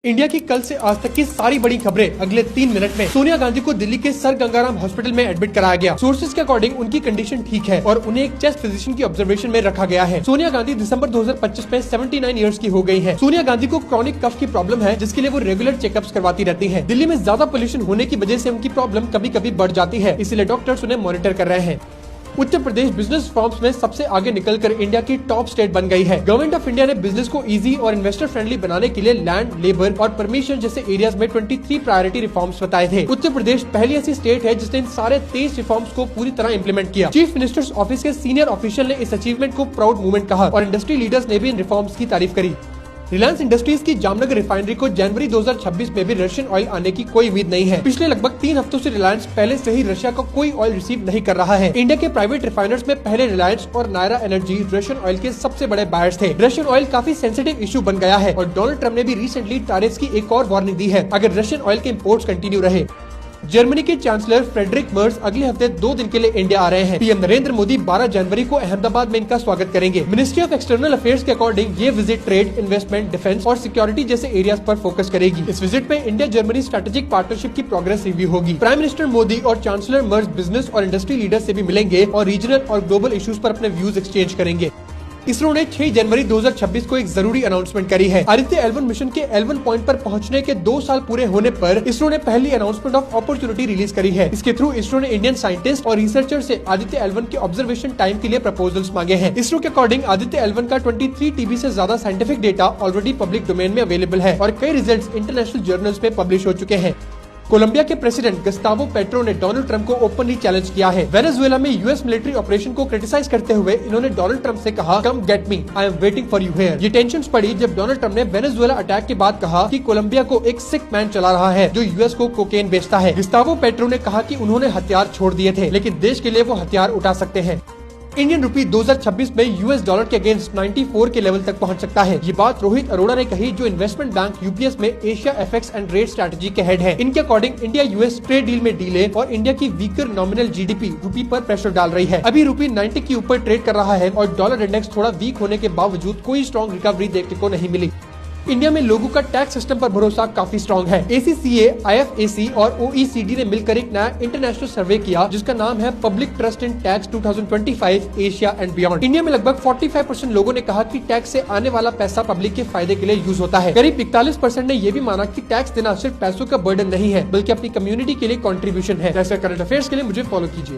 India की कल से आज तक की सारी बड़ी खबरें अगले 3 मिनट में। सोनिया गांधी को दिल्ली के सर गंगाराम हॉस्पिटल में एडमिट कराया गया। सोर्सेज के अकॉर्डिंग उनकी कंडीशन ठीक है और उन्हें एक चेस्ट फिजिशियन की ऑब्जर्वेशन में रखा गया है। सोनिया गांधी दिसंबर 2025 में 79 इयर्स की हो गई है। सोनिया गांधी को क्रॉनिक कफ की प्रॉब्लम है, जिसके लिए वो रेगुलर चेकअप्स करवाती रहती है। दिल्ली में ज्यादा पोल्यूशन होने की वजह से उनकी प्रॉब्लम कभी कभी बढ़ जाती है, इसलिए डॉक्टर्स उन्हें मॉनिटर कर रहे हैं। उत्तर प्रदेश बिजनेस फॉर्म्स में सबसे आगे निकलकर इंडिया की टॉप स्टेट बन गई है। गवर्नमेंट ऑफ इंडिया ने बिजनेस को इजी और इन्वेस्टर फ्रेंडली बनाने के लिए लैंड, लेबर और परमिशन जैसे एरियाज में 23 प्रायोरिटी रिफॉर्म्स बताए थे। उत्तर प्रदेश पहली ऐसी स्टेट है जिसने इन सारे 23 रिफॉर्म्स को पूरी तरह इम्प्लीमेंट किया। चीफ मिनिस्टर्स ऑफिस के सीनियर ऑफिशियल ने इस अचीवमेंट को प्राउड मूवमेंट कहा और इंडस्ट्री लीडर्स ने भी इन रिफॉर्म्स की तारीफ करी। रिलायंस इंडस्ट्रीज की जामनगर रिफाइनरी को जनवरी 2026 में भी रशियन ऑयल आने की कोई उम्मीद नहीं है। पिछले लगभग 3 हफ्तों से रिलायंस पहले से ही रशिया का कोई ऑयल रिसीव नहीं कर रहा है। इंडिया के प्राइवेट रिफाइनर्स में पहले रिलायंस और नायरा एनर्जी रशियन ऑयल के सबसे बड़े बायर्स थे। रशियन ऑयल काफी सेंसिटिव इशू बन गया है और डोनाल्ड ट्रम्प ने भी रिसेंटली टैरिफ्स की एक और वार्निंग दी है अगर रशियन ऑयल के इम्पोर्ट्स कंटिन्यू रहे। जर्मनी के चांसलर फ्रेडरिक मर्ज अगले हफ्ते 2 दिन के लिए इंडिया आ रहे हैं। पीएम नरेंद्र मोदी 12 जनवरी को अहमदाबाद में इनका स्वागत करेंगे। मिनिस्ट्री ऑफ एक्सटर्नल अफेयर्स के अकॉर्डिंग ये विजिट ट्रेड, इन्वेस्टमेंट, डिफेंस और सिक्योरिटी जैसे एरियाज पर फोकस करेगी। इस विजिट में इंडिया जर्मनी स्ट्रेटेजिक पार्टनरशिप की प्रोग्रेस रिव्यू होगी। प्राइम मिनिस्टर मोदी और चांसलर मर्ज बिजनेस और इंडस्ट्री लीडर से भी मिलेंगे और रीजनल और ग्लोबल इश्यूज पर अपने व्यूज एक्सचेंज करेंगे। इसरो ने 6 जनवरी 2026 को एक जरूरी अनाउंसमेंट करी है। आदित्य L1 मिशन के L1 पॉइंट पर पहुंचने के 2 साल पूरे होने पर इसरो ने पहली अनाउंसमेंट ऑफ अपॉर्चुनिटी रिलीज करी है। इसके थ्रू इसरो ने इंडियन साइंटिस्ट और रिसर्चर से आदित्य L1 के ऑब्जर्वेशन टाइम के लिए प्रपोजल्स मांगे हैं। इसरो के अकॉर्डिंग आदित्य L1 का 23 TB से ज्यादा scientific data already public domain में अवेलेबल है और कई रिजल्ट्स इंटरनेशनल जर्नल्स में पब्लिश हो चुके हैं। कोलंबिया के प्रेसिडेंट गस्तावो पेट्रो ने डोनाल्ड ट्रंप को ओपनली चैलेंज किया है। वेनेजुएला में यूएस मिलिट्री ऑपरेशन को क्रिटिसाइज करते हुए इन्होंने डोनाल्ड ट्रंप से कहा, come get me, I am waiting for you here. ये टेंशंस पड़ी जब डोनाल्ड ट्रंप ने वेनेजुएला अटैक के बाद कहा कि कोलंबिया को एक सिक मैन चला रहा है जो यूएस को कोकेन बेचता है। गस्तावो पेट्रो ने कहा कि उन्होंने हथियार छोड़ दिए थे, लेकिन देश के लिए वो हथियार उठा सकते हैं। इंडियन रुपी 2026 में यूएस डॉलर के अगेंस्ट 94 के लेवल तक पहुंच सकता है। ये बात रोहित अरोड़ा ने कही, जो इन्वेस्टमेंट बैंक यूपीएस में Asia FX and rate strategy के हेड हैं। इनके according India US trade deal में डीले और इंडिया की वीकर नॉमिनल जीडीपी रुपी पर प्रेशर डाल रही है। अभी रुपी 90 के ऊपर ट्रेड कर रहा है और डॉलर इंडेक्स थोड़ा वीक होने के बावजूद कोई स्ट्रॉन्ग रिकवरी देखने को नहीं मिली। इंडिया में लोगों का टैक्स सिस्टम पर भरोसा काफी स्ट्रॉन्ग है। ACCA, IFAC और OECD ने मिलकर एक नया इंटरनेशनल सर्वे किया जिसका नाम है public trust in tax 2025 Asia and beyond. India में लगभग 45% लोगों ने कहा कि टैक्स से आने वाला पैसा पब्लिक के फायदे के लिए यूज होता है। करीब 41% ने यह भी माना कि टैक्स देना सिर्फ पैसों का बर्डन नहीं है, बल्कि अपनी कम्युनिटी के लिए कॉन्ट्रीब्यूशन है। जैसे करंट अफेयर्स के लिए मुझे फॉलो कीजिए।